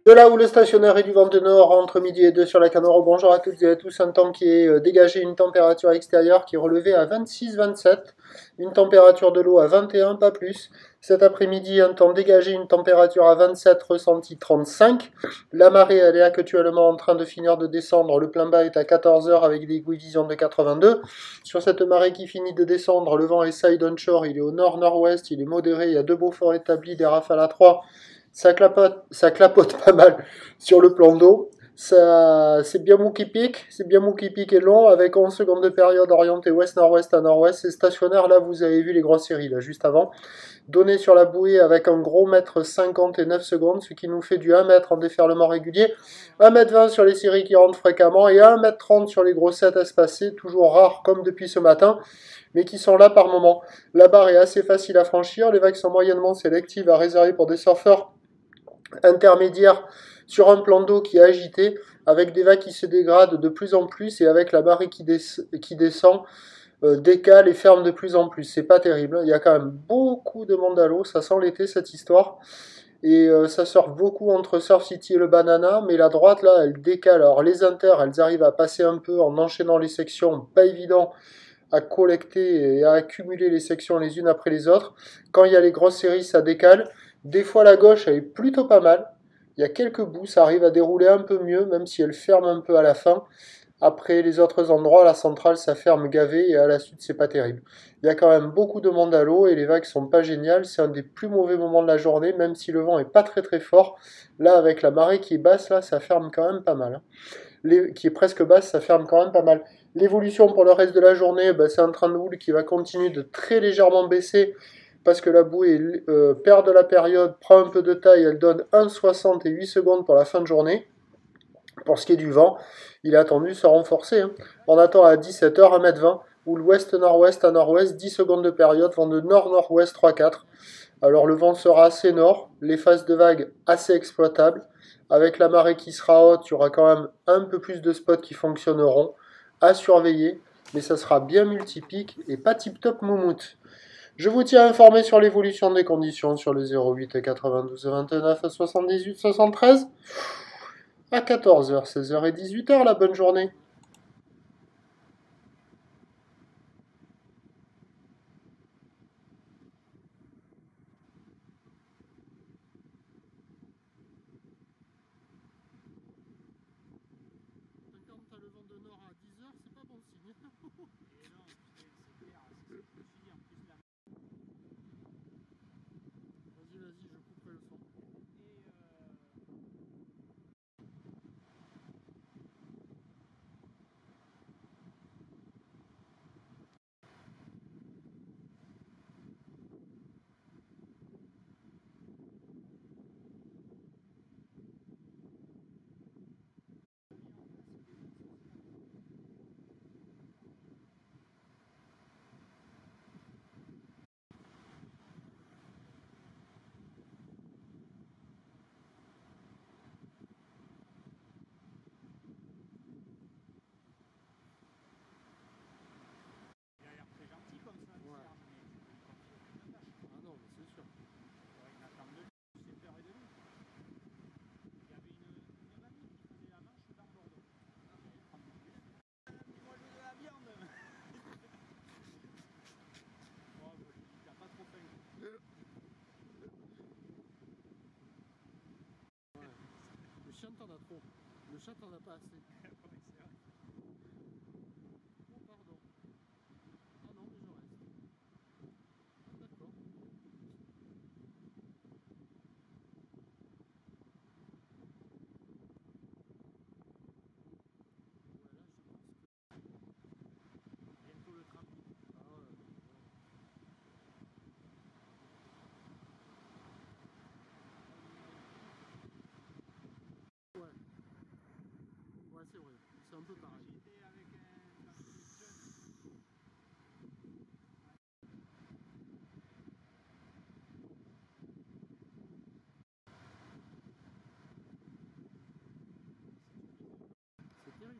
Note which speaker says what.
Speaker 1: De là où le stationnaire est du vent de nord entre midi et 2 sur la Canoro, bonjour à toutes et à tous, un temps qui est dégagé, une température extérieure qui est relevée à 26-27, une température de l'eau à 21, pas plus. Cet après-midi, un temps dégagé, une température à 27, ressenti 35. La marée, elle est actuellement en train de finir de descendre, le plein bas est à 14 heures avec des visions de 82. Sur cette marée qui finit de descendre, le vent est side onshore, il est au nord-nord-ouest, il est modéré, il y a 2 beaux forts établis, des rafales à 3. Ça clapote pas mal sur le plan d'eau. C'est bien mou qui pique, c'est bien mou qui pique et long, avec 11 secondes de période orientée ouest-nord-ouest à nord-ouest. C'est stationnaire, là vous avez vu les grosses séries, là juste avant. Donné sur la bouée avec un gros mètre 50 et 9 secondes, ce qui nous fait du 1 mètre en déferlement régulier, 1 mètre 20 sur les séries qui rentrent fréquemment et 1 mètre 30 sur les grossettes espacées, toujours rares comme depuis ce matin, mais qui sont là par moment. La barre est assez facile à franchir, les vagues sont moyennement sélectives à réserver pour des surfeurs intermédiaire sur un plan d'eau qui est agité, avec des vagues qui se dégradent de plus en plus et avec la marée qui descend, décale et ferme de plus en plus. C'est pas terrible. Il y a quand même beaucoup de monde à l'eau. Ça sent l'été cette histoire. Et ça surfe beaucoup entre Surf City et le Banana, mais la droite là, elle décale. Alors les inters, elles arrivent à passer un peu en enchaînant les sections, pas évident à collecter et à accumuler les sections les unes après les autres. Quand il y a les grosses séries, ça décale. Des fois, la gauche, elle est plutôt pas mal. Il y a quelques bouts, ça arrive à dérouler un peu mieux, même si elle ferme un peu à la fin. Après les autres endroits, la centrale, ça ferme gavé et à la suite, c'est pas terrible. Il y a quand même beaucoup de monde à l'eau et les vagues sont pas géniales. C'est un des plus mauvais moments de la journée, même si le vent est pas très très fort. Là, avec la marée qui est basse, là, ça ferme quand même pas mal. Qui est presque basse, ça ferme quand même pas mal. L'évolution pour le reste de la journée, c'est un train de houle qui va continuer de très légèrement baisser parce que la bouée perd de la période, prend un peu de taille, elle donne 1,60 et 8 secondes pour la fin de journée. Pour ce qui est du vent, il est attendu de se renforcer. On attend à 17h, 1m20, ou l'ouest-nord-ouest à nord-ouest, 10 secondes de période, vent de nord-nord-ouest 3-4. Alors le vent sera assez nord, les phases de vagues assez exploitables. Avec la marée qui sera haute, il y aura quand même un peu plus de spots qui fonctionneront. À surveiller, mais ça sera bien multipique et pas tip-top moumoute. Je vous tiens informé sur l'évolution des conditions sur le 08 92 29 78 73 à 14h, 16h et 18h. La bonne journée. Quand t'as le vent de nord à 10h, c'est pas bon signe. Et non, c'est clair, c'est ce que je dis en plus là. Vas-y, je couperai le son. Le chien t'en a trop. Le chat t'en a pas assez. Oh, pardon. Ah non, mais je reste. D'accord. Bientôt le tram. Ah ouais. Ouais. Ouais, c'est vrai. C'est un peu pareil. J'étais avec c'est terrible.